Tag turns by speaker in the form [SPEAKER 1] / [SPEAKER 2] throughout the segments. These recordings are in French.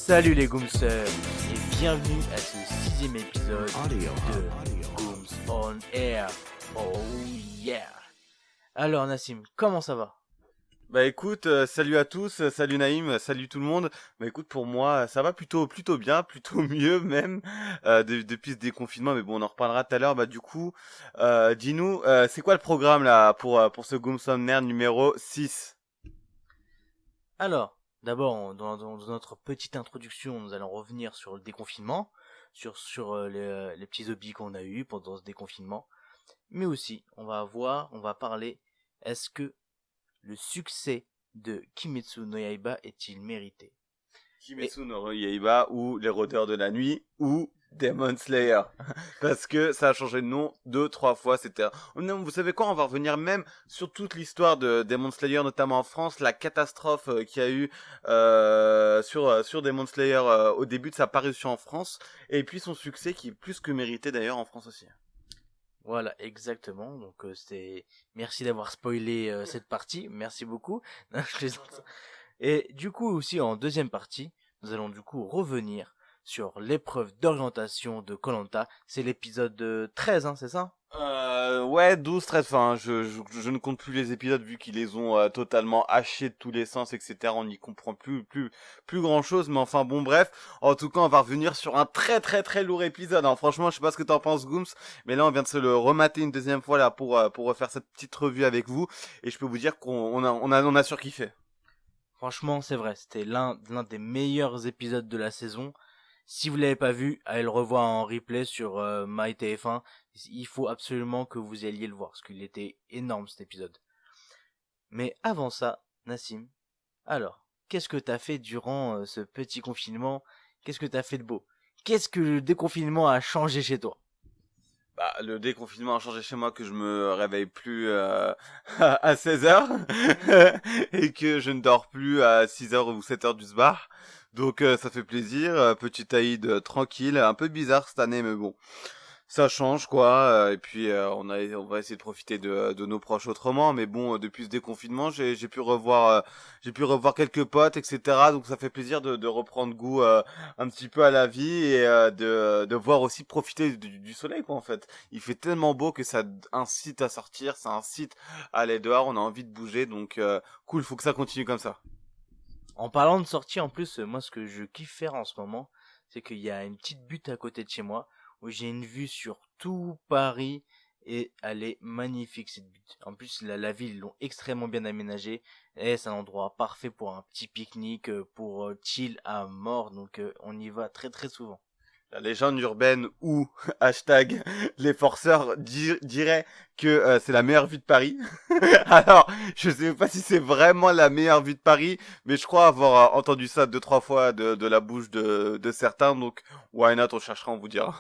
[SPEAKER 1] Salut les Goomsers et bienvenue à ce 6ème épisode de Gooms on Air. Oh yeah. Alors Nassim, comment ça va?
[SPEAKER 2] Bah écoute, salut à tous, salut Naïm, salut tout le monde. Bah écoute, pour moi, ça va plutôt bien, plutôt mieux même depuis ce déconfinement. Mais bon, on en reparlera tout à l'heure. Bah du coup, dis-nous, c'est quoi le programme là pour ce Gooms on Air numéro 6?
[SPEAKER 1] Alors, d'abord, dans notre petite introduction, nous allons revenir sur le déconfinement, sur les petits hobbies qu'on a eus pendant ce déconfinement. Mais aussi, on va parler, est-ce que le succès de Kimetsu no Yaiba est-il mérité? Et
[SPEAKER 2] Kimetsu no Yaiba ou Les Rôdeurs de la Nuit ou Demon Slayer. Parce que ça a changé de nom 2, 3 fois. Non, vous savez quoi, on va revenir même sur toute l'histoire de Demon Slayer, notamment en France, la catastrophe qu'il y a eu sur Demon Slayer au début de sa parution en France, et puis son succès qui est plus que mérité d'ailleurs en France aussi.
[SPEAKER 1] voilà, exactement. Donc merci d'avoir spoilé cette partie, merci beaucoup. Non, je plaisante. Et du coup aussi en deuxième partie, nous allons du coup revenir sur l'épreuve d'orientation de koh. C'est l'épisode 13, hein, c'est ça?
[SPEAKER 2] Ouais, 12, 13, enfin, je ne compte plus les épisodes vu qu'ils les ont totalement hachés de tous les sens, etc. On n'y comprend plus grand chose, mais enfin bon, bref. En tout cas, on va revenir sur un très lourd épisode, hein. Franchement, je sais pas ce que t'en penses, Gooms, mais là, on vient de se le remater une deuxième fois là pour refaire cette petite revue avec vous, et je peux vous dire qu'on a surkiffé.
[SPEAKER 1] Franchement, c'est vrai, c'était l'un des meilleurs épisodes de la saison. Si vous l'avez pas vu, allez le revoir en replay sur MyTF1. Il faut absolument que vous alliez le voir, parce qu'il était énorme cet épisode. Mais avant ça, Nassim, alors, qu'est-ce que t'as fait durant ce petit confinement? Qu'est-ce que t'as fait de beau? Qu'est-ce que le déconfinement a changé chez toi?
[SPEAKER 2] Bah, le déconfinement a changé chez moi que je me réveille plus à 16h et que je ne dors plus à 6h ou 7h du soir. Donc ça fait plaisir, petit Aïd tranquille, un peu bizarre cette année mais bon, ça change quoi. Et puis on va essayer de profiter de nos proches autrement. Mais bon, depuis ce déconfinement, j'ai pu revoir quelques potes, etc. Donc ça fait plaisir de reprendre goût un petit peu à la vie et de voir aussi profiter du soleil quoi en fait. Il fait tellement beau que ça incite à sortir, ça incite à aller dehors. On a envie de bouger, donc cool. Faut que ça continue comme ça.
[SPEAKER 1] En parlant de sortie, en plus, moi, ce que je kiffe faire en ce moment, c'est qu'il y a une petite butte à côté de chez moi où j'ai une vue sur tout Paris et elle est magnifique cette butte. En plus, la ville, ils l'ont extrêmement bien aménagée et c'est un endroit parfait pour un petit pique-nique, pour chill à mort. Donc, on y va très souvent.
[SPEAKER 2] La légende urbaine ou hashtag les forceurs dirait que c'est la meilleure vue de Paris. Alors, je sais pas si c'est vraiment la meilleure vue de Paris, mais je crois avoir entendu ça 2, 3 fois de la bouche de certains. Donc, why not, on cherchera, on vous dira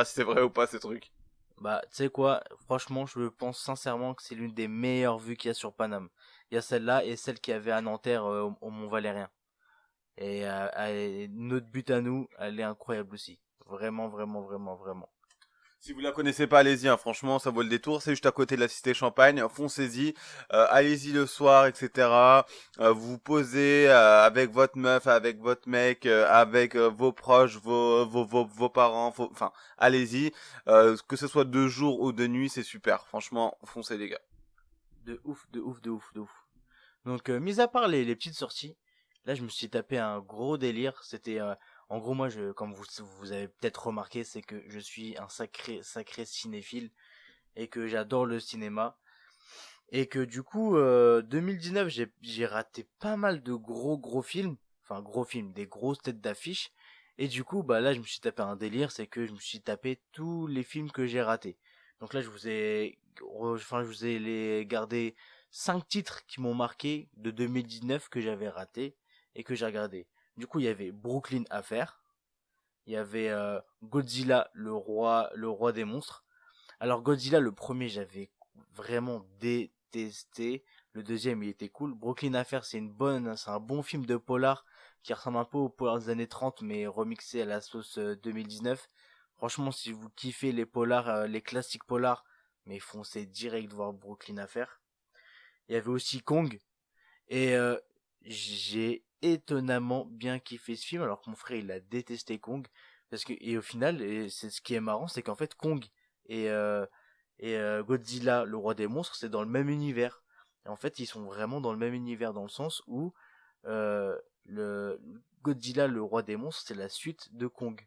[SPEAKER 2] si c'est vrai ou pas ces trucs.
[SPEAKER 1] Bah, tu sais quoi, franchement, je pense sincèrement que c'est l'une des meilleures vues qu'il y a sur Paname. Il y a celle-là et celle qu'il y avait à Nanterre au Mont Valérien. Et notre but à nous, elle est incroyable aussi. Vraiment.
[SPEAKER 2] Si vous la connaissez pas, allez-y, hein, franchement, ça vaut le détour. C'est juste à côté de la Cité Champagne. Foncez-y, allez-y le soir, etc. Vous vous posez avec votre meuf, avec votre mec, avec vos proches, vos parents. Enfin, allez-y. Que ce soit de jour ou de nuit, c'est super. Franchement, foncez les gars.
[SPEAKER 1] De ouf. Donc, mis à part les petites sorties, là, je me suis tapé un gros délire. C'était, en gros, moi, comme vous avez peut-être remarqué, c'est que je suis un sacré cinéphile et que j'adore le cinéma. Et que du coup, 2019, j'ai raté pas mal de gros films. Enfin, gros films, des grosses têtes d'affiche. Et du coup, bah là, je me suis tapé un délire, c'est que je me suis tapé tous les films que j'ai ratés. Donc là, je vous ai les gardé 5 titres qui m'ont marqué de 2019 que j'avais raté et que j'ai regardé. Du coup, il y avait Brooklyn Affair, il y avait Godzilla, le roi des monstres. Alors Godzilla, le premier, j'avais vraiment détesté. Le deuxième, il était cool. Brooklyn Affair, c'est un bon film de polar qui ressemble un peu au polar des années 30, mais remixé à la sauce 2019. Franchement, si vous kiffez les polars, les classiques polars, mais foncez direct voir Brooklyn Affair. Il y avait aussi Kong, et j'ai étonnamment bien kiffé ce film, alors que mon frère il a détesté Kong, parce que et au final, et c'est ce qui est marrant, c'est qu'en fait Kong et Godzilla, le roi des monstres, c'est dans le même univers. Et en fait, ils sont vraiment dans le même univers dans le sens où le Godzilla, le roi des monstres, c'est la suite de Kong.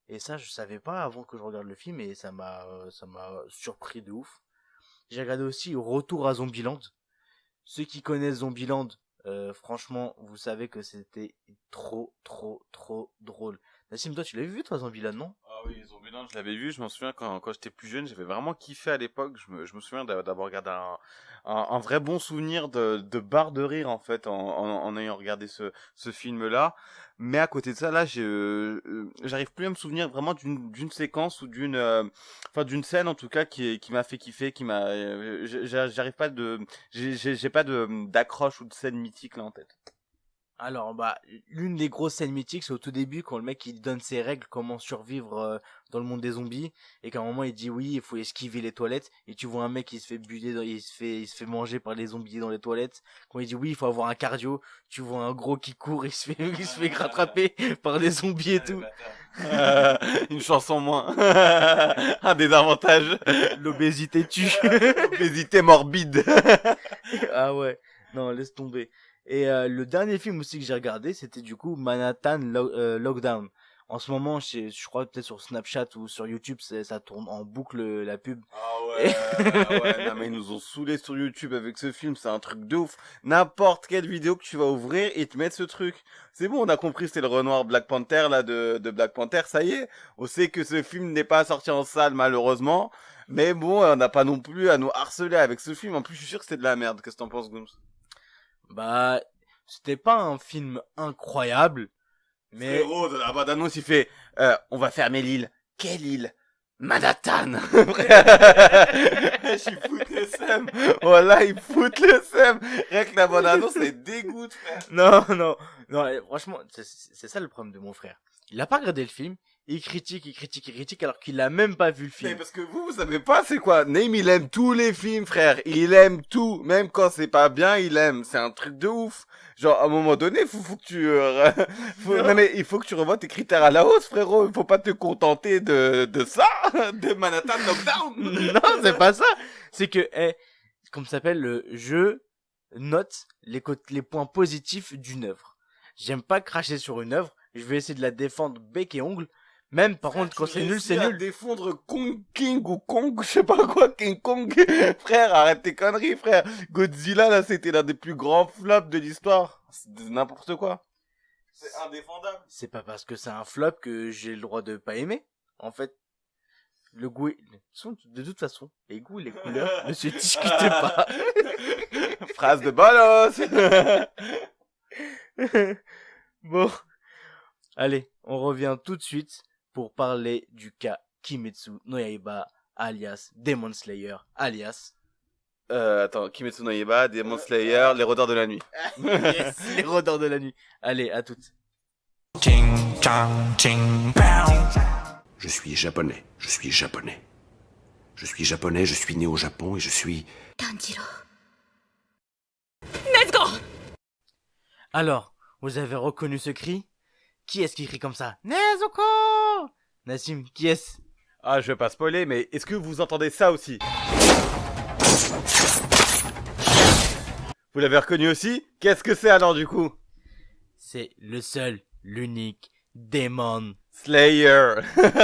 [SPEAKER 1] Et ça, je savais pas avant que je regarde le film, et ça m'a surpris de ouf. J'ai regardé aussi Retour à Zombieland. Ceux qui connaissent Zombieland, franchement, vous savez que c'était trop, trop, trop drôle. Nassim, toi, tu l'as vu, toi, Zombieland, non?
[SPEAKER 2] Ah oui, Zombieland, je l'avais vu, je m'en souviens quand j'étais plus jeune, j'avais vraiment kiffé à l'époque, je me souviens d'avoir regardé un vrai bon souvenir de barre de rire en fait en ayant regardé ce film-là. Mais à côté de ça, là, j'arrive plus à me souvenir vraiment d'une séquence ou enfin d'une scène en tout cas qui m'a fait kiffer, j'arrive pas j'ai pas d'accroche ou de scène mythique là en tête.
[SPEAKER 1] Alors, bah, l'une des grosses scènes mythiques, c'est au tout début, quand le mec, il donne ses règles, comment survivre dans le monde des zombies, et qu'à un moment, il dit oui, il faut esquiver les toilettes, et tu vois un mec, il se fait buter, il se fait manger par les zombies dans les toilettes. Quand il dit oui, il faut avoir un cardio, tu vois un gros qui court, il se fait rattraper par les zombies et tout.
[SPEAKER 2] Une chanson moins. Un désavantage.
[SPEAKER 1] L'obésité tue.
[SPEAKER 2] Obésité morbide.
[SPEAKER 1] Ah ouais, non, laisse tomber. Et le dernier film aussi que j'ai regardé, c'était du coup Lockdown. En ce moment, je crois peut-être sur Snapchat ou sur YouTube, ça tourne en boucle la pub.
[SPEAKER 2] Ah ouais, ouais, non mais ils nous ont saoulés sur YouTube avec ce film, c'est un truc de ouf. N'importe quelle vidéo que tu vas ouvrir, ils te mettent ce truc. C'est bon, on a compris, c'est le Renoir Black Panther là de Black Panther, ça y est. On sait que ce film n'est pas sorti en salle malheureusement, mais bon, on n'a pas non plus à nous harceler avec ce film. En plus, je suis sûr que c'était de la merde. Qu'est-ce que t'en penses, Gooms?
[SPEAKER 1] Bah, c'était pas un film incroyable, mais
[SPEAKER 2] Frérot, de la bande-annonce, il fait on va fermer l'île. Quelle île? Manhattan. Je foutent le seum. Voilà, ils foutent le seum. Rien que la bande-annonce, c'est dégoûte, frère.
[SPEAKER 1] non, franchement, c'est ça le problème de mon frère. Il a pas regardé le film, il critique alors qu'il a même pas vu le
[SPEAKER 2] Mais
[SPEAKER 1] film.
[SPEAKER 2] parce que vous savez pas c'est quoi. Name, il aime tous les films, frère. Il aime tout. Même quand c'est pas bien, il aime. C'est un truc de ouf. Genre, à un moment donné, faut que tu, non mais il faut que tu revoies tes critères à la hausse, frérot. Il faut pas te contenter de ça, de Manhattan Lockdown.
[SPEAKER 1] Non, c'est pas ça. C'est que, comme ça s'appelle, je note les points positifs d'une œuvre. J'aime pas cracher sur une œuvre. Je vais essayer de la défendre bec et ongle. Même, par contre, quand c'est nul, c'est nul.
[SPEAKER 2] Défendre Kong King ou Kong, je sais pas quoi, King Kong. Frère, arrête tes conneries, frère. Godzilla, là, c'était l'un des plus grands flops de l'histoire. C'est n'importe quoi. C'est indéfendable.
[SPEAKER 1] C'est pas parce que c'est un flop que j'ai le droit de pas aimer. En fait, le goût, de toute façon, les goûts et les couleurs ne se discutent pas.
[SPEAKER 2] Phrase de bolos.
[SPEAKER 1] Bon. Allez, on revient tout de suite pour parler du cas Kimetsu no Yaiba, alias Demon Slayer, alias...
[SPEAKER 2] Attends, Kimetsu no Yaiba, Demon Slayer, les rôdeurs de la nuit.
[SPEAKER 1] Yes, les rôdeurs de la nuit. Allez, à toutes.
[SPEAKER 3] Je suis japonais, je suis japonais. Je suis japonais, je suis né au Japon et je suis...
[SPEAKER 4] Tanjiro.
[SPEAKER 1] Alors, vous avez reconnu ce cri? Qui est-ce qui crie comme ça? Nezuko! Nassim, qui est-ce?
[SPEAKER 2] Ah, je vais pas spoiler, mais est-ce que vous entendez ça aussi? Vous l'avez reconnu aussi? Qu'est-ce que c'est alors du coup?
[SPEAKER 1] C'est le seul, l'unique, Demon
[SPEAKER 2] Slayer.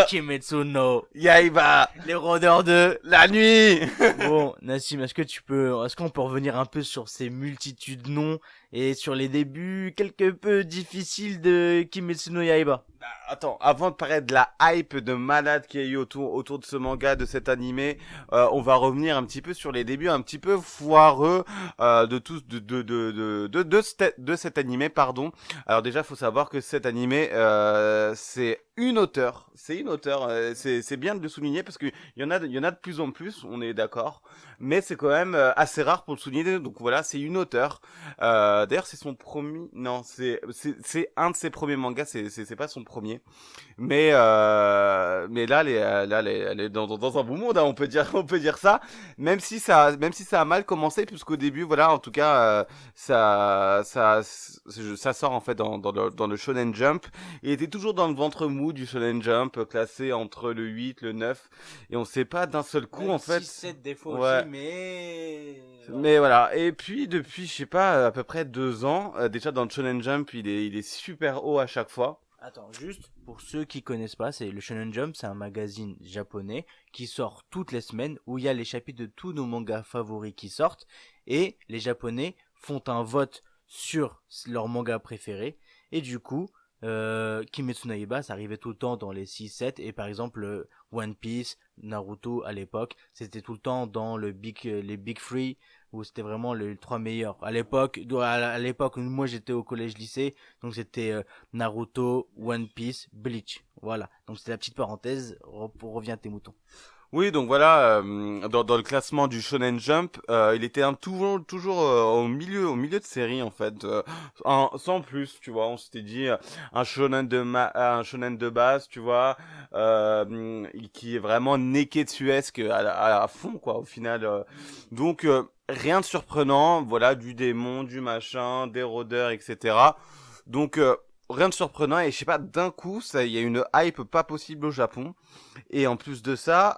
[SPEAKER 1] Kimetsu no
[SPEAKER 2] Yaiba.
[SPEAKER 1] les rôdeurs de...
[SPEAKER 2] La nuit.
[SPEAKER 1] Bon, Nassim, est-ce qu'on peut revenir un peu sur ces multitudes de noms et sur les débuts quelque peu difficiles de Kimetsu no Yaiba?
[SPEAKER 2] Attends, avant de parler de la hype de malade qu'il y a eu autour de ce manga, de cet animé, on va revenir un petit peu sur les débuts un petit peu foireux de cet animé, pardon. Alors déjà, faut savoir que cet animé, c'est une auteure, c'est bien de le souligner parce qu'il y en a de plus en plus, on est d'accord, mais c'est quand même assez rare pour le souligner. Donc voilà, c'est une auteure D'ailleurs, c'est son premier. Non, c'est un de ses premiers mangas. C'est pas son premier. Mais là, elle est dans un bon monde. Hein, on peut dire ça. Même si ça a mal commencé, puisqu'au début, voilà, en tout cas, ça sort en fait dans le Shonen Jump. Il était toujours dans le ventre mou du Shonen Jump, classé entre le 8, le 9, et on sait pas d'un seul coup,
[SPEAKER 1] Même
[SPEAKER 2] en fait.
[SPEAKER 1] 6-7 des fois
[SPEAKER 2] Ouais.
[SPEAKER 1] aussi, mais...
[SPEAKER 2] Mais voilà. Et puis, depuis, je sais pas, à peu près 2 ans, déjà dans le Shonen Jump, il est super haut à chaque fois.
[SPEAKER 1] Attends, juste pour ceux qui connaissent pas, c'est le Shonen Jump, c'est un magazine japonais qui sort toutes les semaines où il y a les chapitres de tous nos mangas favoris qui sortent et les japonais font un vote sur leur manga préféré et du coup Kimetsu no Yaiba ça arrivait tout le temps dans les 6-7 et par exemple One Piece, Naruto à l'époque c'était tout le temps dans les Big Three où c'était vraiment les trois meilleurs à l'époque où moi j'étais au collège lycée donc c'était Naruto, One Piece, Bleach. Voilà. Donc c'était la petite parenthèse. Reviens à tes moutons.
[SPEAKER 2] Oui, donc voilà, dans le classement du Shonen Jump, il était toujours au milieu de série en fait, sans plus, tu vois. On s'était dit un shonen de base, tu vois, qui est vraiment neketsuesque à fond quoi, au final. Donc rien de surprenant, voilà, du démon, du machin, des rôdeurs, etc. Donc rien de surprenant et je sais pas, d'un coup, il y a une hype pas possible au Japon. Et en plus de ça,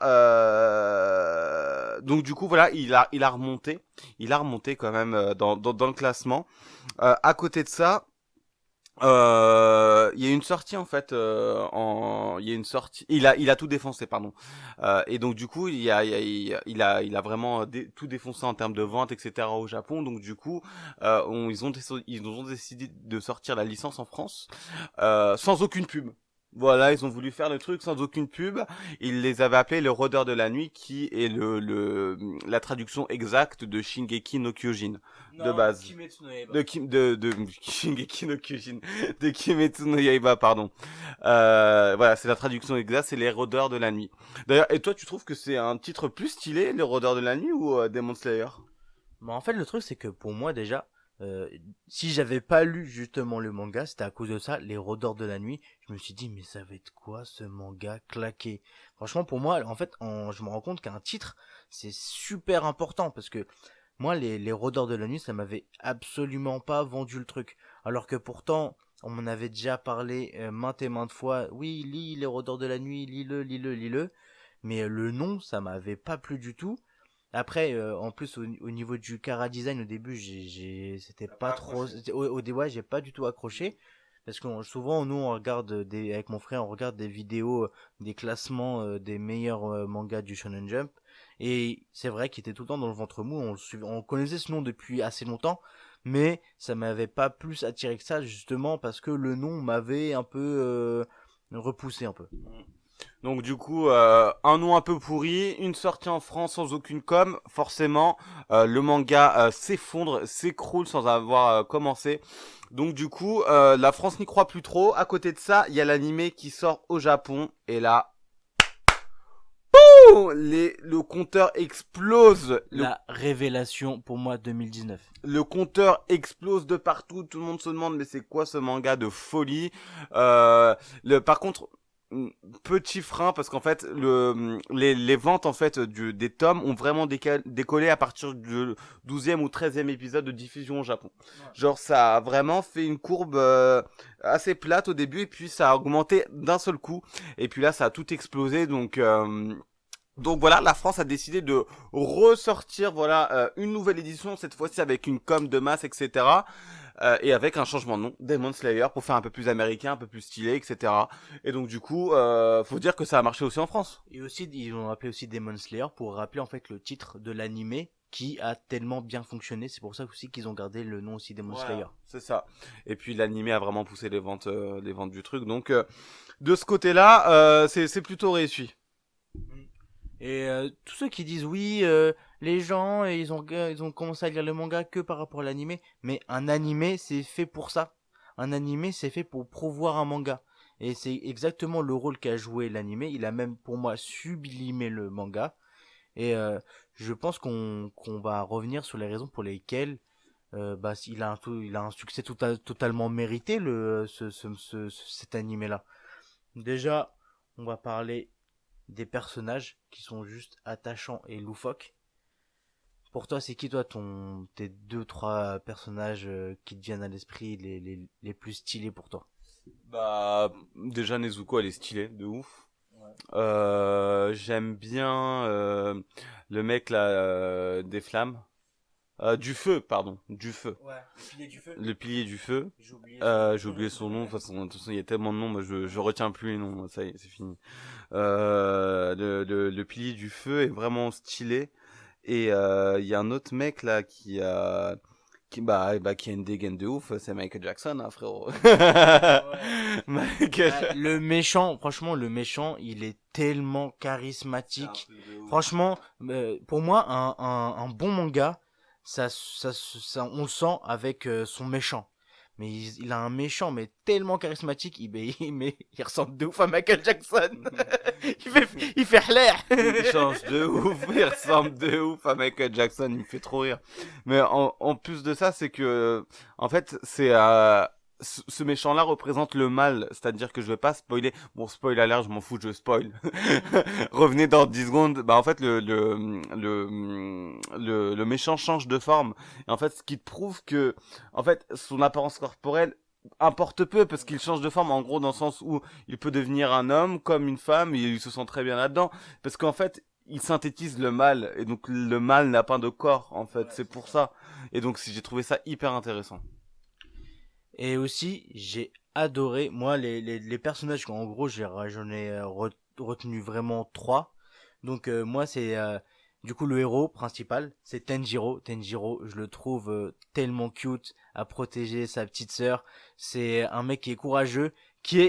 [SPEAKER 2] donc du coup voilà, il a remonté quand même dans le classement. À côté de ça, il y a une sortie en fait, il y a une sortie, il a tout défoncé pardon. Et donc du coup il a vraiment tout défoncé en termes de vente etc au Japon. Donc du coup ils ont décidé de sortir la licence en France sans aucune pub. Voilà, ils ont voulu faire le truc sans aucune pub. Ils les avaient appelés le rôdeur de la nuit, qui est la traduction exacte de Shingeki no Kyojin de base.
[SPEAKER 1] Kimetsu no Yaiba.
[SPEAKER 2] De Shingeki no Kyojin, de Kimetsu no Yaiba, pardon. Voilà, c'est la traduction exacte, c'est les rôdeurs de la nuit. D'ailleurs, et toi, tu trouves que c'est un titre plus stylé, les rôdeurs de la nuit, ou Demon Slayer?
[SPEAKER 1] Mais en fait, le truc, c'est que pour moi, déjà, si j'avais pas lu justement le manga, c'était à cause de ça, Les Rôdeurs de la Nuit. Je me suis dit, mais ça va être quoi ce manga claqué? Franchement, pour moi, en fait, je me rends compte qu'un titre, c'est super important parce que moi, les Rôdeurs de la Nuit, ça m'avait absolument pas vendu le truc. Alors que pourtant, on m'en avait déjà parlé maintes et maintes fois. Oui, lis Les Rôdeurs de la Nuit, lis-le, lis-le, lis-le. Mais le nom, ça m'avait pas plu du tout. Après, en plus, au niveau du Chara Design, au début, c'était pas trop. Au début, ouais, j'ai pas du tout accroché. Parce que souvent, nous, on regarde avec mon frère, on regarde des vidéos, des classements des meilleurs mangas du Shonen Jump. Et c'est vrai qu'il était tout le temps dans le ventre mou. On connaissait ce nom depuis assez longtemps. Mais ça m'avait pas plus attiré que ça, justement, parce que le nom m'avait un peu repoussé un peu.
[SPEAKER 2] Donc du coup, un nom un peu pourri, une sortie en France sans aucune com, forcément, le manga s'effondre, s'écroule sans avoir commencé. Donc du coup, la France n'y croit plus trop. À côté de ça, il y a l'animé qui sort au Japon, et là, le compteur explose.
[SPEAKER 1] La révélation pour moi 2019.
[SPEAKER 2] Le compteur explose de partout. Tout le monde se demande mais c'est quoi ce manga de folie. Par contre, petit frein parce qu'en fait les ventes en fait des tomes ont vraiment décollé à partir du 12e ou 13e épisode de diffusion au Japon. Ouais. Genre ça a vraiment fait une courbe assez plate au début et puis ça a augmenté d'un seul coup et puis là ça a tout explosé donc voilà, la France a décidé de ressortir une nouvelle édition, cette fois-ci avec une com de masse, etc. Et avec un changement de nom, Demon Slayer, pour faire un peu plus américain, un peu plus stylé, etc. Et donc du coup, faut dire que ça a marché aussi en France.
[SPEAKER 1] Et aussi, ils ont appelé aussi Demon Slayer pour rappeler en fait le titre de l'animé qui a tellement bien fonctionné. C'est pour ça aussi qu'ils ont gardé le nom aussi Demon Slayer.
[SPEAKER 2] C'est ça. Et puis l'animé a vraiment poussé les ventes du truc. Donc de ce côté-là, c'est plutôt réussi.
[SPEAKER 1] Et tous ceux qui disent oui, les gens ils ont commencé à lire le manga que par rapport à l'animé, mais un animé c'est fait pour ça. Un animé c'est fait pour promouvoir un manga. Et c'est exactement le rôle qu'a joué l'animé. Il a même pour moi sublimé le manga. Et je pense qu'on va revenir sur les raisons pour lesquelles il a un succès totalement mérité cet animé là. Déjà, on va parler des personnages qui sont juste attachants et loufoques. Pour toi, c'est qui toi tes deux trois personnages qui te viennent à l'esprit les plus stylés pour toi?
[SPEAKER 2] Bah, déjà Nezuko, elle est stylée, de ouf.
[SPEAKER 1] Ouais.
[SPEAKER 2] J'aime bien le mec là des flammes. Du feu, pardon, du feu.
[SPEAKER 1] Ouais, le pilier du feu.
[SPEAKER 2] Le pilier du feu. J'ai oublié son nom. De toute façon, il y a tellement de noms, moi je retiens plus les noms. Moi, ça y est, c'est fini. Le pilier du feu est vraiment stylé. Et il y a un autre mec là qui a une dégaine de ouf, c'est Michael Jackson, hein, frérot.
[SPEAKER 1] Ouais.
[SPEAKER 2] Michael.
[SPEAKER 1] Le méchant, franchement, le méchant, il est tellement charismatique. Franchement, pour moi, un bon manga, on le sent avec son méchant. Mais il a un méchant, mais tellement charismatique, il ressemble de ouf à Michael Jackson. Il fait l'air.
[SPEAKER 2] Il change de ouf, il ressemble de ouf à Michael Jackson, il me fait trop rire. Mais en plus de ça, c'est que, en fait, ce méchant-là représente le mal, c'est-à-dire que je vais pas spoiler. Bon, spoil alert, je m'en fous, je spoil. Revenez dans 10 secondes. Bah, en fait, le méchant change de forme. Et en fait, ce qui te prouve que, en fait, son apparence corporelle importe peu parce qu'il change de forme, en gros, dans le sens où il peut devenir un homme comme une femme et il se sent très bien là-dedans. Parce qu'en fait, il synthétise le mal. Et donc, le mal n'a pas de corps, en fait. C'est pour ça. Et donc, j'ai trouvé ça hyper intéressant.
[SPEAKER 1] Et aussi, j'ai adoré, moi, les personnages, en gros, j'en ai retenu vraiment trois. Donc, moi, c'est du coup le héros principal, c'est Tenjiro. Tenjiro, je le trouve tellement cute à protéger sa petite sœur. C'est un mec qui est courageux, il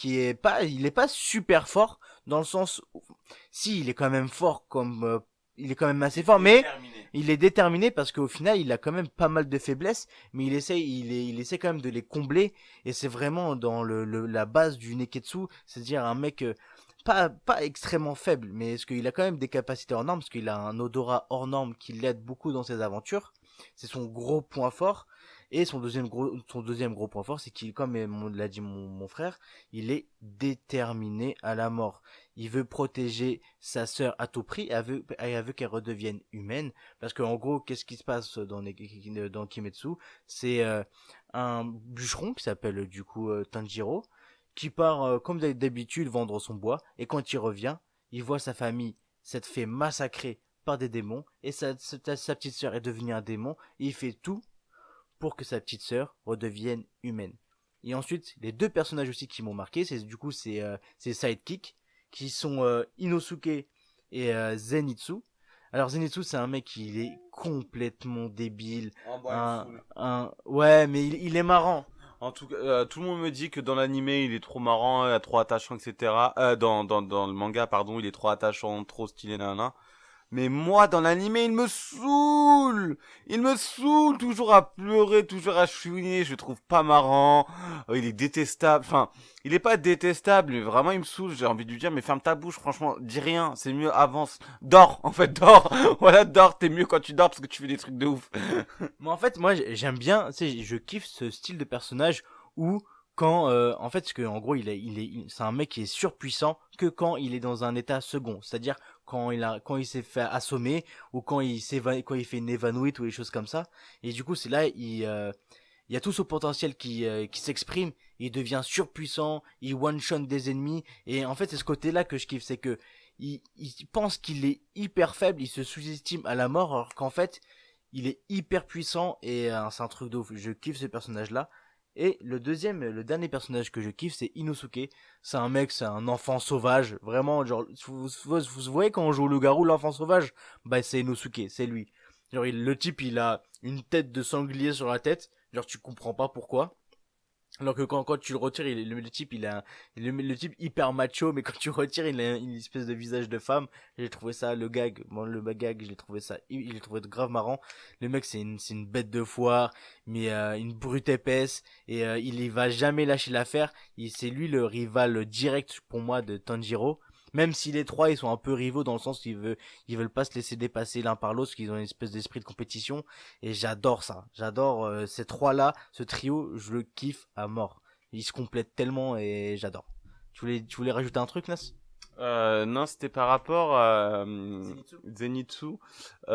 [SPEAKER 1] est pas super fort dans le sens, si, il est quand même fort il est quand même assez fort, mais il est déterminé parce qu'au final, il a quand même pas mal de faiblesses, mais il essaie quand même de les combler. Et c'est vraiment dans la base du Neketsu, c'est-à-dire un mec pas extrêmement faible, mais est-ce qu'il a quand même des capacités hors normes, parce qu'il a un odorat hors norme qui l'aide beaucoup dans ses aventures. C'est son gros point fort. Et son deuxième gros point fort, c'est qu'il, comme l'a dit mon frère, il est déterminé à la mort. Il veut protéger sa sœur à tout prix et elle veut qu'elle redevienne humaine. Parce qu'en gros, qu'est-ce qui se passe dans Kimetsu? C'est un bûcheron qui s'appelle du coup Tanjiro, qui part comme d'habitude vendre son bois. Et quand il revient, il voit sa famille s'être fait massacrer par des démons. Et sa petite sœur est devenue un démon. Et il fait tout pour que sa petite sœur redevienne humaine. Et ensuite, les deux personnages aussi qui m'ont marqué, c'est Sidekick, qui sont Inosuke et Zenitsu. Alors Zenitsu, c'est un mec qui est complètement débile. Ouais, mais il est marrant.
[SPEAKER 2] En tout cas, tout le monde me dit que dans l'animé, il est trop marrant, trop attachant, etc. Dans le manga, pardon, il est trop attachant, trop stylé, nanana. Mais moi, dans l'animé, il me saoule. Il me saoule, toujours à pleurer, toujours à chouiner. Je le trouve pas marrant. Il est détestable. Enfin, il est pas détestable, mais vraiment, il me saoule. J'ai envie de lui dire, mais ferme ta bouche, franchement, dis rien. C'est mieux, avance. Dors, en fait, dors. Voilà, dors. T'es mieux quand tu dors parce que tu fais des trucs de ouf.
[SPEAKER 1] Mais en fait, moi, j'aime bien, tu sais, je kiffe ce style de personnage où quand en fait, parce que en gros c'est un mec qui est surpuissant que quand il est dans un état second, c'est-à-dire quand il s'est fait assommer ou quand il fait une évanouite ou des choses comme ça. Et du coup, c'est là il y a tout son potentiel qui s'exprime, il devient surpuissant, il one-shot des ennemis. Et en fait, c'est ce côté-là que je kiffe, c'est que il pense qu'il est hyper faible, il se sous-estime à la mort, alors qu'en fait, il est hyper puissant et c'est un truc de ouf. Je kiffe ce personnage-là. Et le dernier personnage que je kiffe, c'est Inosuke. C'est un mec, c'est un enfant sauvage. Vraiment, genre, vous voyez quand on joue au loup-garou, l'enfant sauvage? Bah, c'est Inosuke, c'est lui. Genre, le type, il a une tête de sanglier sur la tête. Genre, tu comprends pas pourquoi. Alors que quand tu le retires, le type, le type hyper macho, mais quand tu le retires, il a une espèce de visage de femme. J'ai trouvé ça, le gag, j'ai trouvé grave marrant. Le mec, c'est une bête de foire, mais une brute épaisse, et il va jamais lâcher l'affaire. C'est lui le rival direct pour moi de Tanjiro. Même si les trois ils sont un peu rivaux dans le sens ils veulent pas se laisser dépasser l'un par l'autre, parce qu'ils ont une espèce d'esprit de compétition, et j'adore ça. J'adore ces trois-là, ce trio, je le kiffe à mort. Ils se complètent tellement et j'adore. Tu voulais rajouter un truc, Nas?
[SPEAKER 2] Non, c'était par rapport à Zenitsu.
[SPEAKER 1] C'est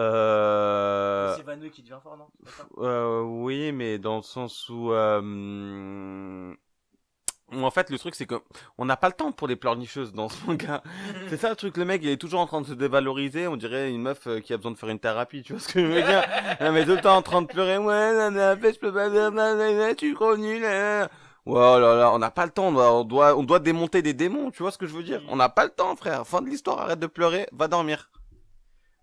[SPEAKER 1] Vaneux qui devient fort, non?
[SPEAKER 2] Oui, mais dans le sens où en fait, le truc, c'est que on n'a pas le temps pour les pleurnicheuses dans ce manga. C'est ça le truc, le mec, il est toujours en train de se dévaloriser. On dirait une meuf qui a besoin de faire une thérapie, tu vois ce que je veux dire? Non, mais tout le temps en train de pleurer. Ouais, non, mais en fait, je peux pas faire, tu crois nul. Ouais, oh là là, on n'a pas le temps. On doit démonter des démons, tu vois ce que je veux dire? On n'a pas le temps, frère. Fin de l'histoire, arrête de pleurer, va dormir.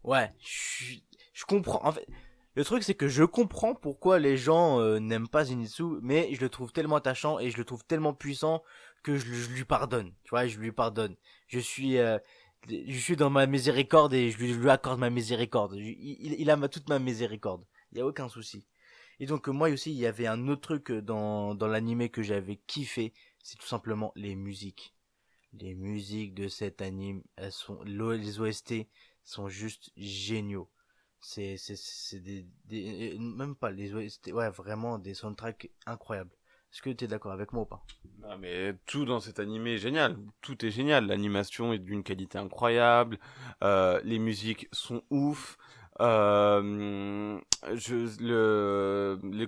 [SPEAKER 1] Ouais, je comprends. En fait, le truc c'est que je comprends pourquoi les gens n'aiment pas Zenitsu, mais je le trouve tellement attachant et je le trouve tellement puissant que je lui pardonne. Tu vois, je lui pardonne. Je suis, euh, je suis dans ma miséricorde et je lui accorde ma miséricorde. Il a toute ma miséricorde. Il y a aucun souci. Et donc moi aussi, il y avait un autre truc dans l'animé que j'avais kiffé, c'est tout simplement les musiques. Les musiques de cet anime, les OST sont juste géniaux. C'est même pas les OST, ouais, vraiment des soundtracks incroyables. Est-ce que t'es d'accord avec moi ou pas?
[SPEAKER 2] Non, mais tout dans cet animé est génial. Tout est génial. L'animation est d'une qualité incroyable. Les musiques sont ouf. Le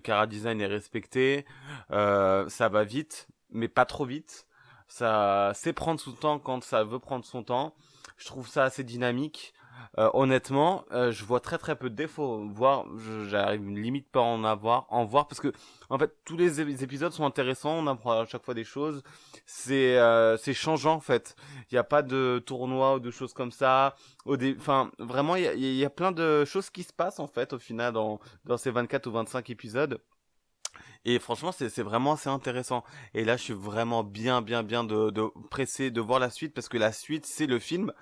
[SPEAKER 2] chara design est respecté. Ça va vite, mais pas trop vite. Ça sait prendre son temps quand ça veut prendre son temps. Je trouve ça assez dynamique. Honnêtement, je vois très très peu de défauts. J'arrive limite pas à en voir parce que en fait tous les épisodes sont intéressants. On apprend à chaque fois des choses. C'est changeant en fait. Il y a pas de tournoi ou de choses comme ça. Enfin vraiment il y a plein de choses qui se passent en fait au final dans ces 24 ou 25 épisodes. Et franchement, c'est vraiment assez intéressant. Et là, je suis vraiment bien de pressé de voir la suite parce que la suite, c'est le film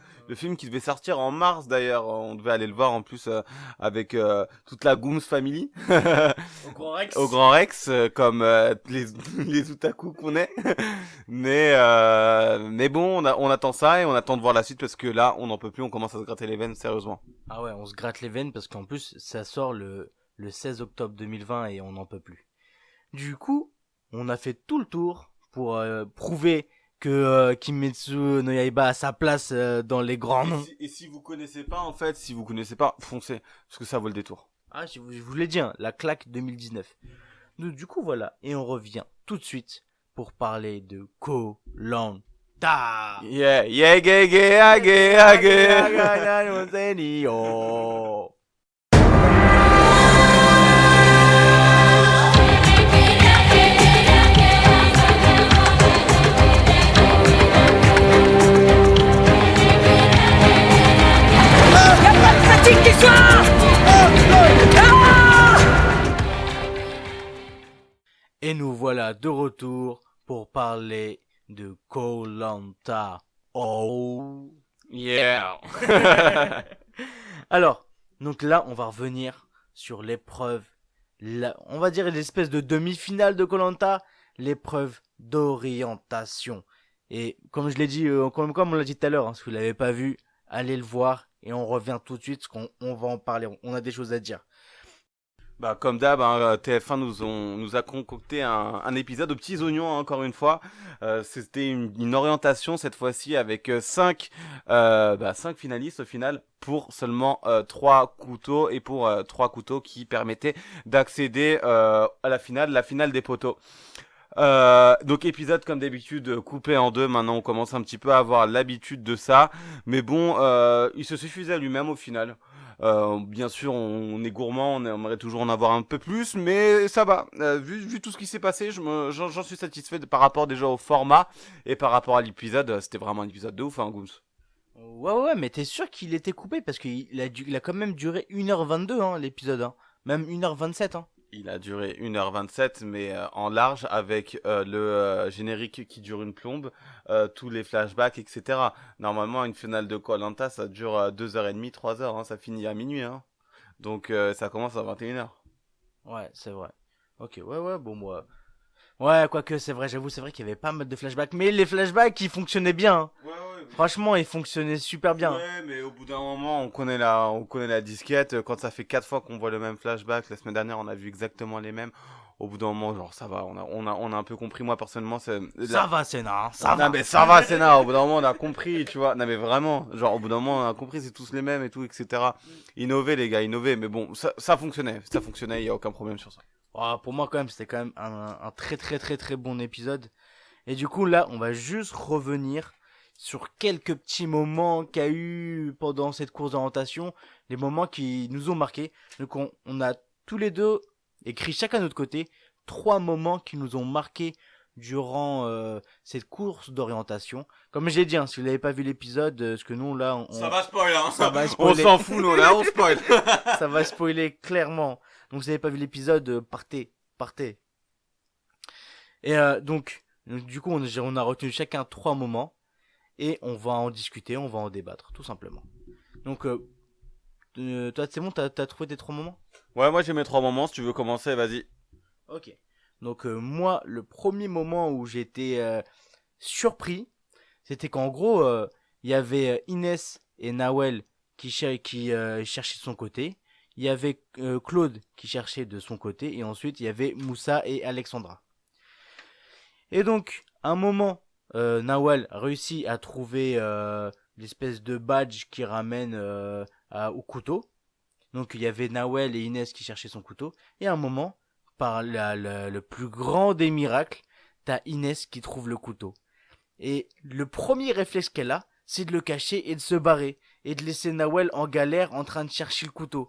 [SPEAKER 2] qui devait sortir en mars d'ailleurs. On devait aller le voir en plus avec toute la Gooms Family
[SPEAKER 1] Au Grand Rex.
[SPEAKER 2] au Grand Rex, comme les otaku qu'on est. Mais bon, on attend ça et on attend de voir la suite parce que là, on n'en peut plus. On commence à se gratter les veines sérieusement.
[SPEAKER 1] Ah ouais, on se gratte les veines parce qu'en plus ça sort le 16 octobre 2020 et on n'en peut plus. Du coup, on a fait tout le tour pour prouver que Kimetsu no Yaiba a sa place dans les grands noms.
[SPEAKER 2] Et si vous connaissez pas, en fait, si vous connaissez pas, foncez parce que ça vaut le détour.
[SPEAKER 1] Ah, je vous l'ai dit, hein, la claque 2019. Donc, du coup, voilà. Et on revient tout de suite pour parler de Koh-Lanta.
[SPEAKER 2] Yeah, yeah, gay, gay, gay, gay.
[SPEAKER 1] Et nous voilà de retour pour parler de Koh-Lanta. Oh
[SPEAKER 2] Yeah.
[SPEAKER 1] Alors, donc là, on va revenir sur l'épreuve, on va dire l'espèce de demi-finale de Koh-Lanta, l'épreuve d'orientation. Et comme je l'ai dit, comme on l'a dit tout à l'heure, hein, si vous l'avez pas vu, allez le voir et on revient tout de suite parce qu'on va en parler, on a des choses à dire.
[SPEAKER 2] Bah comme d'hab, hein, TF1 nous a concocté un épisode aux petits oignons hein, encore une fois. C'était une orientation cette fois-ci avec 5 finalistes au final pour seulement 3 couteaux et pour 3 couteaux qui permettaient d'accéder à la finale des poteaux. Donc épisode comme d'habitude coupé en deux. Maintenant on commence un petit peu à avoir l'habitude de ça, mais bon, il se suffisait à lui-même au final. Bien sûr, on est gourmand, on aimerait toujours en avoir un peu plus, mais ça va. Vu tout ce qui s'est passé, j'en suis satisfait par rapport déjà au format et par rapport à l'épisode. C'était vraiment un épisode de ouf, hein, Gooms.
[SPEAKER 1] Ouais, mais t'es sûr qu'il était coupé parce il a quand même duré 1h22 hein, l'épisode, hein. Même 1h27 hein.
[SPEAKER 2] Il a duré 1h27, mais en large, avec le générique qui dure une plombe, tous les flashbacks, etc. Normalement, une finale de Koh-Lanta, ça dure 2h30, 3h, hein, ça finit à minuit. Hein. Donc ça commence à 21h.
[SPEAKER 1] Ouais, c'est vrai. Ok, ouais, bon, moi... Ouais, quoique, c'est vrai, j'avoue, c'est vrai qu'il y avait pas mal de flashbacks, mais les flashbacks, ils fonctionnaient bien. Hein.
[SPEAKER 2] Ouais,
[SPEAKER 1] Franchement, il fonctionnait super bien.
[SPEAKER 2] Ouais, mais au bout d'un moment, on connaît la disquette. Quand ça fait 4 fois qu'on voit le même flashback, la semaine dernière, on a vu exactement les mêmes. Au bout d'un moment, genre, ça va, on a un peu compris. Moi, personnellement,
[SPEAKER 1] Ça va, Senna, hein, ça
[SPEAKER 2] non,
[SPEAKER 1] va.
[SPEAKER 2] mais ça va, Sénat. Au bout d'un moment, on a compris, tu vois. Non, mais vraiment, genre, au bout d'un moment, on a compris, c'est tous les mêmes et tout, etc. Innover, les gars, innover. Mais bon, ça fonctionnait. Ça fonctionnait, il y a aucun problème sur ça.
[SPEAKER 1] Oh, pour moi, quand même, c'était quand même un très très très très bon épisode. Et du coup, là, on va juste revenir sur quelques petits moments qu'il y a eu pendant cette course d'orientation, les moments qui nous ont marqués. Donc, on a tous les deux écrit chacun de notre côté 3 moments qui nous ont marqués durant cette course d'orientation. Comme j'ai dit, hein, si vous n'avez pas vu l'épisode, parce que nous, là,
[SPEAKER 2] Ça va spoiler, hein.
[SPEAKER 1] ça va
[SPEAKER 2] On
[SPEAKER 1] spoiler.
[SPEAKER 2] s'en fout, nous, là, on spoil.
[SPEAKER 1] Ça va spoiler clairement. Donc, si vous n'avez pas vu l'épisode, partez. Et donc, du coup, on a retenu chacun 3 moments et on va en discuter, on va en débattre, tout simplement. Donc, toi, c'est bon, t'as trouvé tes 3 moments?
[SPEAKER 2] Ouais, moi, j'ai mes 3 moments. Si tu veux commencer, vas-y.
[SPEAKER 1] Ok. Donc, moi, le premier moment où j'étais surpris, c'était qu'en gros, il y avait Inès et Nawel qui cherchaient de son côté. Il y avait Claude qui cherchait de son côté. Et ensuite, il y avait Moussa et Alexandra. Et donc, à un moment, Nawal réussit à trouver l'espèce de badge qui ramène au couteau. Donc, il y avait Nawel et Inès qui cherchaient son couteau. Et à un moment, par le plus grand des miracles, t'as Inès qui trouve le couteau. Et le premier réflexe qu'elle a, c'est de le cacher et de se barrer. Et de laisser Nawel en galère en train de chercher le couteau.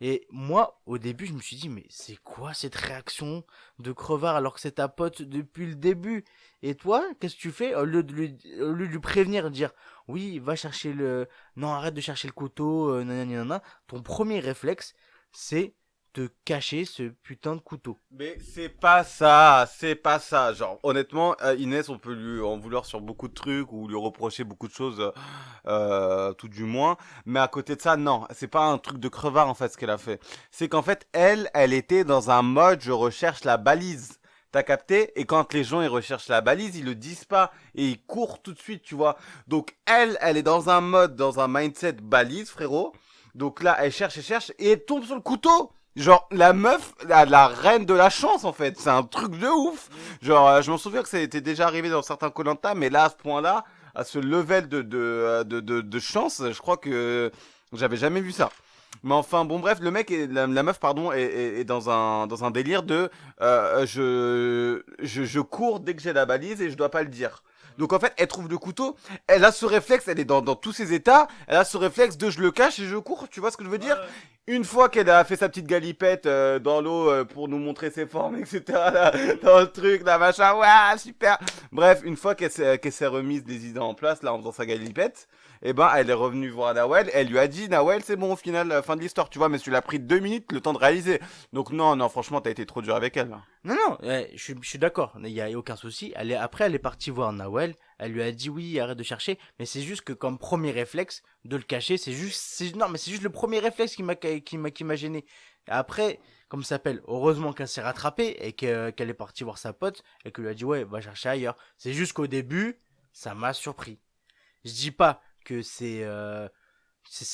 [SPEAKER 1] Et moi, au début, je me suis dit, mais c'est quoi cette réaction de crevard alors que c'est ta pote depuis le début? Et toi, qu'est-ce que tu fais au lieu de lui prévenir, de dire, oui, va chercher le... Non, arrête de chercher le couteau, nanana. Ton premier réflexe, c'est de cacher ce putain de couteau.
[SPEAKER 2] Mais c'est pas ça, c'est pas ça. Genre, honnêtement, Inès, on peut lui en vouloir sur beaucoup de trucs ou lui reprocher beaucoup de choses, tout du moins. Mais à côté de ça, non, c'est pas un truc de crevard en fait ce qu'elle a fait. C'est qu'en fait, elle était dans un mode je recherche la balise. T'as capté? Et quand les gens ils recherchent la balise, ils le disent pas et ils courent tout de suite, tu vois. Donc elle est dans un mode, dans un mindset balise, frérot. Donc là, elle cherche et elle tombe sur le couteau. Genre, la meuf, la reine de la chance, en fait. C'est un truc de ouf. Genre, je m'en souviens que ça était déjà arrivé dans certains koh mais là, à ce point-là, à ce level de chance, je crois que j'avais jamais vu ça. Mais enfin, bon, bref, le mec, la meuf, pardon, est dans un délire de je cours dès que j'ai la balise et je dois pas le dire. Donc en fait, elle trouve le couteau, elle a ce réflexe, elle est dans tous ses états, elle a ce réflexe de je le cache et je cours, tu vois ce que je veux dire? Une fois qu'elle a fait sa petite galipette dans l'eau pour nous montrer ses formes, etc. Là, dans le truc, là, machin, ouais, super. Bref, une fois qu'elle s'est remise des idées en place, là, en faisant sa galipette, eh ben, elle est revenue voir Nawel, elle lui a dit, Nawel, c'est bon, au final, fin de l'histoire, tu vois, mais tu l'as pris 2 minutes le temps de réaliser. Donc non, franchement, t'as été trop dur avec elle, là.
[SPEAKER 1] Non, je suis d'accord, il y a aucun souci. Après, elle est partie voir Nawel, elle lui a dit oui, arrête de chercher, mais c'est juste que comme premier réflexe de le cacher, non, mais c'est juste le premier réflexe qui m'a gêné. Après, comme ça s'appelle, heureusement qu'elle s'est rattrapée et qu'elle est partie voir sa pote et qu'elle lui a dit ouais, va chercher ailleurs. C'est juste qu'au début, ça m'a surpris. Je dis pas que c'est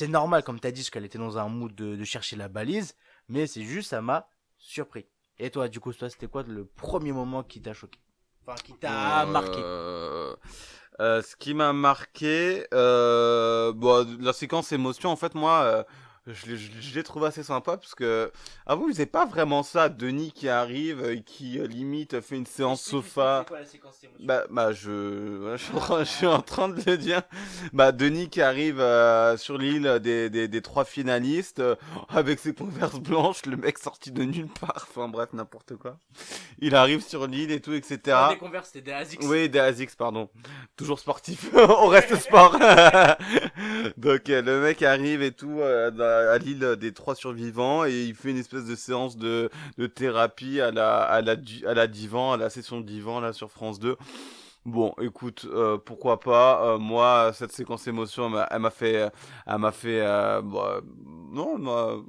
[SPEAKER 1] normal comme t'as dit parce qu'elle était dans un mood de chercher la balise, mais c'est juste ça m'a surpris. Et toi, du coup, c'était quoi le premier moment qui t'a choqué? Enfin, qui t'a marqué?
[SPEAKER 2] Ce qui m'a marqué, bon, la séquence émotion, en fait, moi, je l'ai trouvé assez sympa parce que, ah vous, c'est pas vraiment ça, Denis qui arrive, qui limite fait une séance sofa.
[SPEAKER 1] C'est quoi la séquence émotion?
[SPEAKER 2] Bah, voilà, je suis en train de le dire. Bah, Denis qui arrive sur l'île des 3 finalistes avec ses converses blanches, le mec sorti de nulle part. Enfin bref, n'importe quoi. Il arrive sur l'île et tout, etc.
[SPEAKER 1] Pas des Converse, c'était des Asics.
[SPEAKER 2] Oui, des ASICS, pardon. Toujours sportif. On reste sport. Donc le mec arrive et tout à l'île des 3 survivants et il fait une espèce de séance de thérapie à la divan, à la session de divan là sur France 2. Bon, écoute, pourquoi pas. Moi, cette séquence émotion, elle m'a fait, non,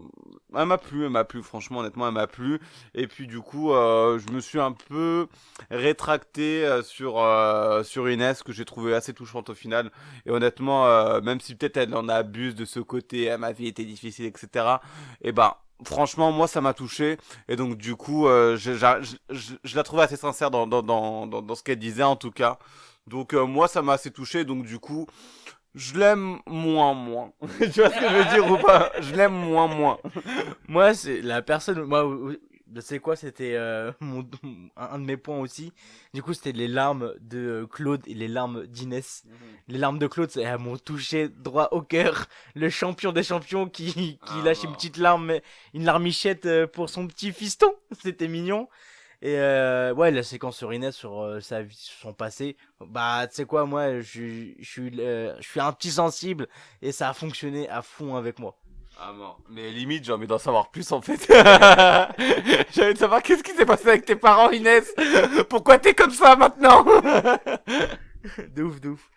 [SPEAKER 2] Elle m'a plu, franchement, honnêtement, elle m'a plu. Et puis du coup, je me suis un peu rétracté sur Inès, que j'ai trouvé assez touchante au final. Et honnêtement, même si peut-être elle en abuse de ce côté, ma vie était difficile, etc. Et ben, franchement, moi, ça m'a touché. Et donc du coup, je la trouvais assez sincère dans ce qu'elle disait, en tout cas. Donc moi, ça m'a assez touché. Donc du coup, je l'aime moins. Tu vois ce que je veux dire ou pas? Je l'aime moins.
[SPEAKER 1] Moi, c'est la personne. Moi, c'est quoi? C'était un de mes points aussi. Du coup, c'était les larmes de Claude et les larmes d'Inès. Les larmes de Claude, elles m'ont touché droit au cœur. Le champion des champions qui lâche une petite larme, une larmichette pour son petit fiston. C'était mignon. Et ouais, la séquence sur Inès, sur sa vie, sur son passé, bah tu sais quoi, moi je suis un petit sensible et ça a fonctionné à fond avec moi.
[SPEAKER 2] Ah non, mais limite, j'ai envie d'en savoir plus en fait. J'ai envie de savoir qu'est-ce qui s'est passé avec tes parents, Inès. Pourquoi t'es comme ça maintenant?
[SPEAKER 1] De ouf, de ouf.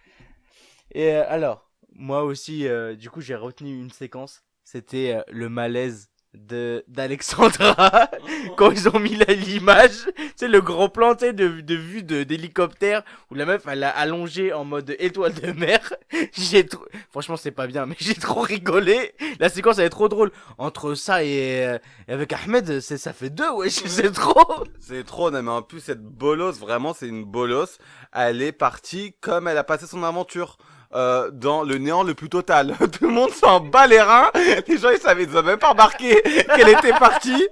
[SPEAKER 1] Et alors, moi aussi, du coup, j'ai retenu une séquence. C'était le malaise de d'Alexandra quand ils ont mis l'image, c'est le grand plan, tu sais, de vue d'hélicoptère où la meuf elle a allongé en mode étoile de mer. Franchement, c'est pas bien, mais j'ai trop rigolé. La séquence elle est trop drôle. Entre ça et avec Ahmed, ça fait deux, ouais, c'est trop.
[SPEAKER 2] C'est trop, non, mais en plus, cette bolosse, vraiment, c'est une bolosse. Elle est partie comme elle a passé son aventure. Dans le néant le plus total. Tout le monde s'en bat les reins. Les gens, ils ont même pas remarqué qu'elle était partie.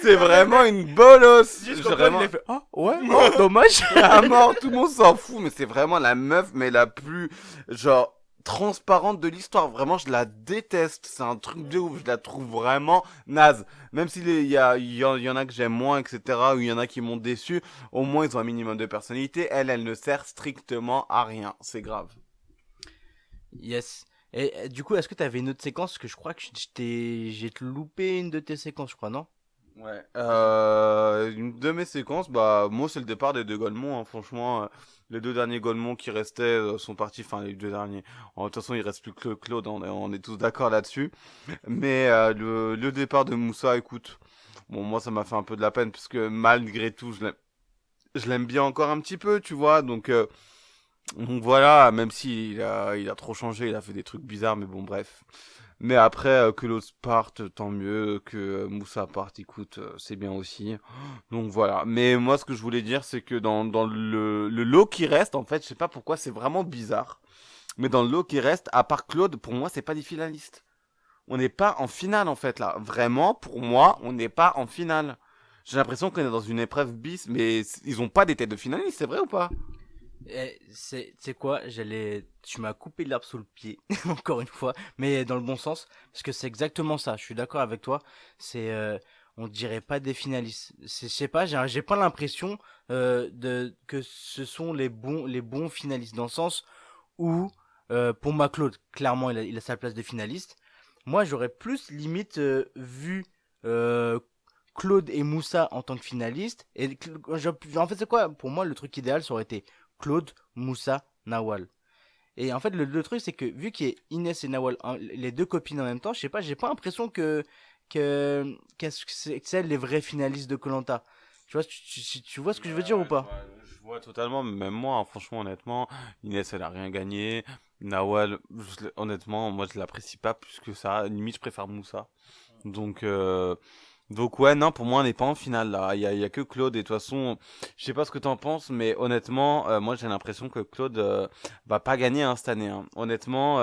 [SPEAKER 2] C'est vraiment une bolosse.
[SPEAKER 1] Juste
[SPEAKER 2] Vraiment.
[SPEAKER 1] il a fait, oh, ouais, oh, dommage.
[SPEAKER 2] À mort, tout le monde s'en fout, mais c'est vraiment la meuf, mais la plus, genre, transparente de l'histoire. Vraiment, je la déteste. C'est un truc de ouf. Je la trouve vraiment naze. Même s'il y en a que j'aime moins, etc., ou il y en a qui m'ont déçu, au moins ils ont un minimum de personnalité. Elle ne sert strictement à rien. C'est grave.
[SPEAKER 1] Yes. Et du coup, est-ce que t'avais une autre séquence? Parce que je crois que j'ai loupé une de tes séquences, je crois, non?
[SPEAKER 2] Ouais. Une de mes séquences, bah, moi, c'est le départ des deux Golemont, hein. Franchement, les deux derniers Golemont qui restaient sont partis. Enfin, les deux derniers. De toute façon, il reste plus que Claude. On est tous d'accord là-dessus. Mais le départ de Moussa, écoute, bon, moi, ça m'a fait un peu de la peine parce que malgré tout, je l'aime bien encore un petit peu, tu vois. Donc voilà, même si il a trop changé, il a fait des trucs bizarres, mais bon, bref. Mais après, que l'autre parte, tant mieux. Que Moussa parte, écoute, c'est bien aussi. Donc voilà. Mais moi, ce que je voulais dire, c'est que dans le lot qui reste, en fait, je sais pas pourquoi, c'est vraiment bizarre. Mais dans le lot qui reste, à part Claude, pour moi, c'est pas des finalistes. On n'est pas en finale, en fait, là. Vraiment, pour moi, on n'est pas en finale. J'ai l'impression qu'on est dans une épreuve bis, mais ils ont pas des têtes de finalistes, c'est vrai ou pas?
[SPEAKER 1] C'est quoi? Tu m'as coupé l'herbe sous le pied, encore une fois, mais dans le bon sens, parce que c'est exactement ça. Je suis d'accord avec toi. C'est, on dirait pas des finalistes. Je sais pas, j'ai pas l'impression que ce sont les bons finalistes dans le sens où, pour moi, Claude, clairement, il a sa place de finaliste. Moi, j'aurais plus limite vu euh, Claude et Moussa en tant que finalistes. En fait, c'est quoi? Pour moi, le truc idéal, ça aurait été Claude, Moussa, Nawal. Et en fait, le truc, c'est que vu qu'il y a Inès et Nawal, hein, les deux copines en même temps, je sais pas, j'ai pas l'impression que c'est les vrais finalistes de koh. Tu vois, tu vois ce que je veux dire ou pas?
[SPEAKER 2] Je vois totalement, même moi, hein, franchement, honnêtement, Inès, elle a rien gagné. Nawal, honnêtement, moi, je l'apprécie pas plus que ça. Limite, je préfère Moussa. Donc, donc ouais, non, pour moi, on n'est pas en finale, là. Il y a que Claude, et de toute façon, je sais pas ce que t'en penses, mais honnêtement, moi, j'ai l'impression que Claude va pas gagner, hein, cette année, hein. Honnêtement,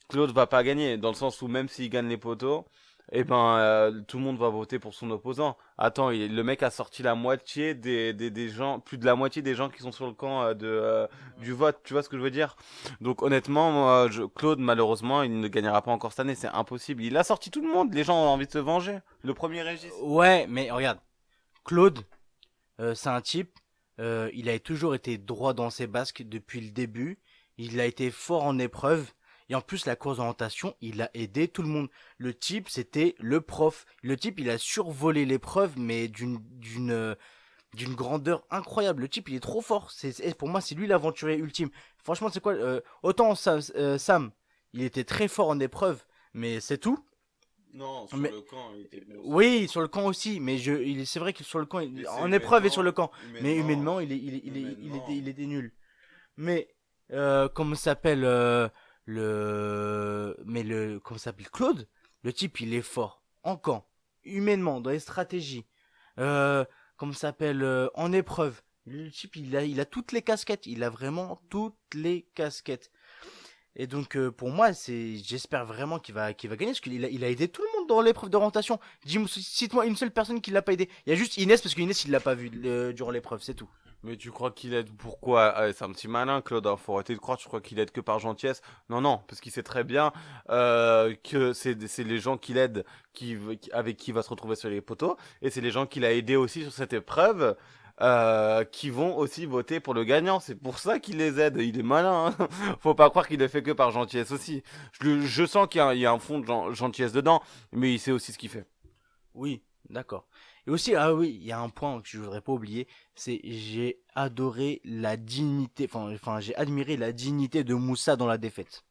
[SPEAKER 2] Claude va pas gagner, dans le sens où même s'il gagne les poteaux, eh ben, tout le monde va voter pour son opposant. Attends, le mec a sorti la moitié des gens, plus de la moitié des gens qui sont sur le camp du vote, tu vois ce que je veux dire? Donc honnêtement, moi, Claude, malheureusement, il ne gagnera pas encore cette année, c'est impossible. Il a sorti tout le monde, les gens ont envie de se venger. Le premier Régis.
[SPEAKER 1] Ouais, mais regarde, Claude, c'est un type, il a toujours été droit dans ses basques depuis le début. Il a été fort en épreuve. Et en plus, la course d'orientation, il a aidé tout le monde. Le type, c'était le prof. Le type, il a survolé l'épreuve, mais d'une grandeur incroyable. Le type, il est trop fort. Pour moi, c'est lui l'aventurier ultime. Franchement, c'est quoi autant Sam, il était très fort en épreuve, mais c'est tout.
[SPEAKER 2] Non, sur
[SPEAKER 1] Mais-
[SPEAKER 2] le camp, il était bon.
[SPEAKER 1] Oui, sur le camp aussi, mais c'est vrai que sur le camp, en épreuve et sur le camp, mais humainement, il était nul. Mais comment s'appelle comment s'appelle Claude? Le type, il est fort en camp, humainement, dans les stratégies. Euh, comment s'appelle en épreuve. Le type, il a toutes les casquettes. Il a vraiment toutes les casquettes. Et donc pour moi, j'espère vraiment qu'il va gagner parce qu'il a aidé tout le monde dans l'épreuve d'orientation. Cite-moi une seule personne qui l'a pas aidé. Il y a juste Inès parce qu'Inès il l'a pas vu durant l'épreuve, c'est tout.
[SPEAKER 2] Mais tu crois qu'il aide pourquoi? C'est un petit malin, Claude. Hein. Faut arrêter de croire. Tu crois qu'il aide que par gentillesse? Non, non, parce qu'il sait très bien que c'est les gens qu'il aide avec qui il va se retrouver sur les poteaux, et c'est les gens qu'il a aidés aussi sur cette épreuve. Qui vont aussi voter pour le gagnant. C'est pour ça qu'il les aide. Il est malin. Hein. Faut pas croire qu'il le fait que par gentillesse aussi. Je sens il y a un fond de gentillesse dedans, mais il sait aussi ce qu'il fait.
[SPEAKER 1] Oui, d'accord. Et aussi, ah oui, il y a un point que je voudrais pas oublier, c'est j'ai adoré la dignité, enfin j'ai admiré la dignité de Moussa dans la défaite.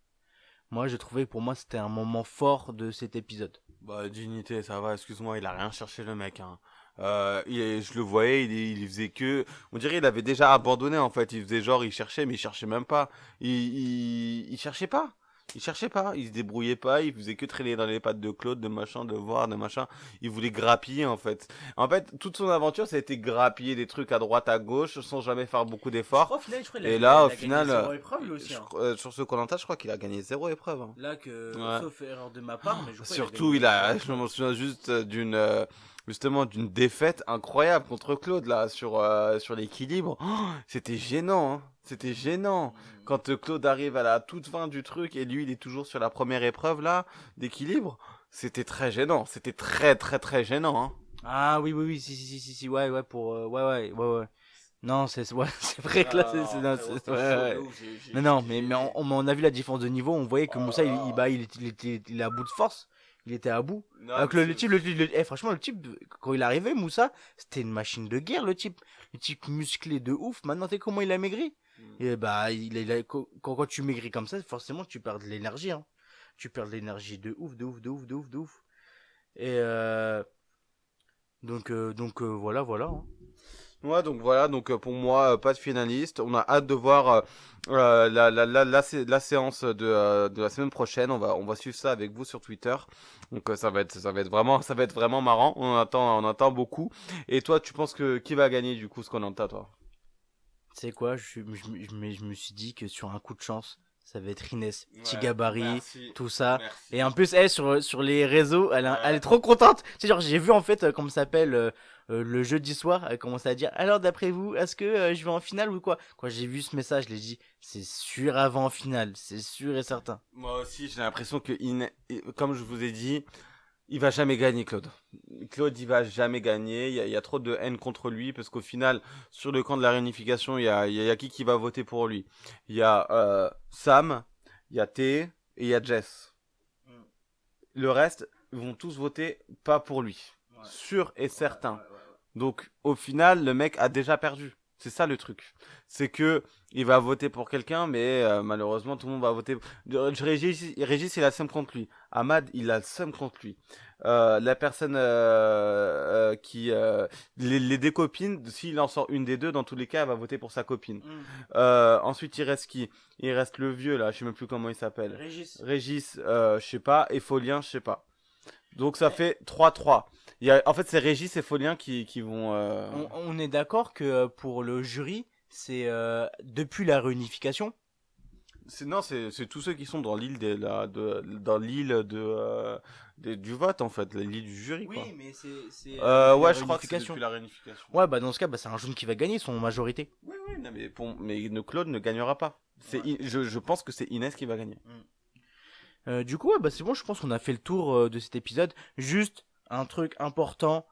[SPEAKER 1] Moi, je trouvais pour moi c'était un moment fort de cet épisode.
[SPEAKER 2] Bah, dignité, ça va, excuse-moi, il a rien cherché le mec, hein. Je le voyais, il faisait que, on dirait il avait déjà abandonné en fait, il faisait genre, il cherchait, mais il cherchait même pas. Il cherchait pas. Il cherchait pas, il se débrouillait pas, il faisait que traîner dans les pattes de Claude, de machin, de voir, de machin. Il voulait grappiller en fait. En fait, toute son aventure, ça a été grappiller des trucs à droite, à gauche, sans jamais faire beaucoup d'efforts.
[SPEAKER 1] Au final, je crois
[SPEAKER 2] Et là, au
[SPEAKER 1] il a gagné
[SPEAKER 2] final,
[SPEAKER 1] zéro épreuve lui aussi. Hein.
[SPEAKER 2] sur ce Koh-Lanta, je crois qu'il a gagné 0 épreuve. Hein.
[SPEAKER 1] Là que,
[SPEAKER 2] Ouais.
[SPEAKER 1] sauf erreur de ma part, mais je crois
[SPEAKER 2] Surtout, je me souviens juste justement d'une défaite incroyable contre Claude là sur l'équilibre. Oh, c'était gênant, hein. C'était gênant. Quand Claude arrive à la toute fin du truc et lui il est toujours sur la première épreuve là d'équilibre, c'était très gênant. C'était très très très gênant. Hein.
[SPEAKER 1] Ah oui, oui, oui, si, ouais, ouais, pour, ouais. Non, ouais, c'est vrai que là, non, ouais. Non, mais on a vu la différence de niveau, on voyait que Moussa, il est à bout de force. Il était à bout.
[SPEAKER 2] Non,
[SPEAKER 1] Alors que franchement, le type, quand il arrivait, Moussa, c'était une machine de guerre, le type. Le type musclé de ouf. Maintenant, t'es comment il a maigri? Et bah, quand tu maigris comme ça, forcément, tu perds de l'énergie, hein. Tu perds de l'énergie de ouf, de ouf, de ouf, de ouf, de ouf. Et donc voilà, voilà. Hein.
[SPEAKER 2] Ouais, donc voilà, donc pour moi, pas de finaliste. On a hâte de voir la séance de la semaine prochaine. On va suivre ça avec vous sur Twitter. Donc ça va être vraiment marrant. On attend beaucoup. Et toi, tu penses que qui va gagner du coup ce qu'on entend, toi?
[SPEAKER 1] Tu sais quoi, je me suis dit que sur un coup de chance, ça va être Inès, petit gabarit, tout ça.
[SPEAKER 2] Merci.
[SPEAKER 1] Et en plus, elle, sur les réseaux, elle est trop contente. Tu sais, genre, j'ai vu en fait, comment ça s'appelle, le jeudi soir, elle commence à dire, alors d'après vous, est-ce que je vais en finale ou quoi? Quand j'ai vu ce message, je l'ai dit, c'est sûr avant en finale, c'est sûr et certain.
[SPEAKER 2] Moi aussi, j'ai l'impression que comme je vous ai dit, il va jamais gagner, Claude. Claude, il va jamais gagner. Il y a trop de haine contre lui parce qu'au final, sur le camp de la réunification, il y a qui va voter pour lui. Il y a Sam, il y a T et il y a Jess. Le reste vont tous voter pas pour lui, sûr et certain. Donc, au final, le mec a déjà perdu. C'est ça le truc. C'est que il va voter pour quelqu'un, mais malheureusement, tout le monde va voter. Régis, il a le seum contre lui. Ahmad, il a le seum contre lui. La personne qui... les deux copines, s'il en sort une des deux, dans tous les cas, elle va voter pour sa copine. Ensuite, il reste qui? Il reste le vieux, là, je sais même plus comment il s'appelle. Régis, je sais pas. Et Folien, je sais pas. Donc ça fait 3-3. En fait, c'est Régis et Folien qui vont...
[SPEAKER 1] On est d'accord que pour le jury, c'est depuis la réunification.
[SPEAKER 2] Non, c'est tous ceux qui sont dans l'île dans l'île du vote en fait, l'île du jury quoi.
[SPEAKER 1] Oui, mais c'est
[SPEAKER 2] ouais, je crois que c'est depuis la réunification.
[SPEAKER 1] Ouais, bah dans ce cas, bah, c'est un jaune qui va gagner, son majorité.
[SPEAKER 2] Oui, non, mais Claude ne gagnera pas. Je pense que c'est Inès qui va gagner.
[SPEAKER 1] Du coup, ouais, bah c'est bon, je pense qu'on a fait le tour de cet épisode. Juste un truc important,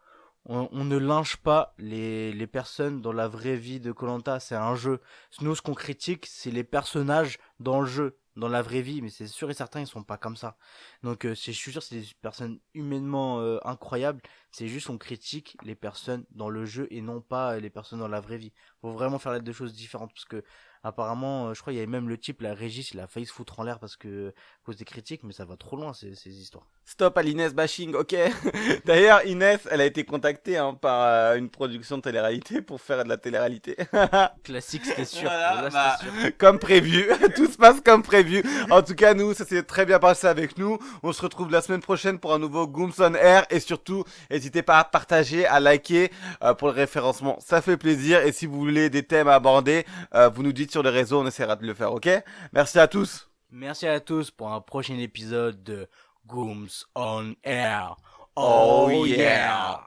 [SPEAKER 1] on ne lynche pas les personnes dans la vraie vie de Koh-Lanta, c'est un jeu. Nous, ce qu'on critique, c'est les personnages dans le jeu, dans la vraie vie, mais c'est sûr et certain, ils sont pas comme ça. Donc, je suis sûr, c'est des personnes humainement incroyables. C'est juste on critique les personnes dans le jeu et non pas les personnes dans la vraie vie. Faut vraiment faire les deux choses différentes parce que Apparemment, je crois il y avait même le type, la Régis, il a failli se foutre en l'air parce que à cause des critiques, mais ça va trop loin ces histoires.
[SPEAKER 2] Stop à l'Inès bashing, ok. D'ailleurs, Inès, elle a été contactée par une production de télé-réalité pour faire de la télé-réalité.
[SPEAKER 1] Classique, c'était sûr.
[SPEAKER 2] Voilà,
[SPEAKER 1] Là,
[SPEAKER 2] bah,
[SPEAKER 1] c'était sûr.
[SPEAKER 2] comme prévu. Tout se passe comme prévu. En tout cas, nous, ça s'est très bien passé avec nous. On se retrouve la semaine prochaine pour un nouveau Gooms on Air. Et surtout, n'hésitez pas à partager, à liker pour le référencement. Ça fait plaisir. Et si vous voulez des thèmes à aborder, vous nous dites sur les réseaux, on essaiera de le faire, ok? Merci à tous.
[SPEAKER 1] Merci à tous pour un prochain épisode de Gooms on Air.
[SPEAKER 2] Oh yeah.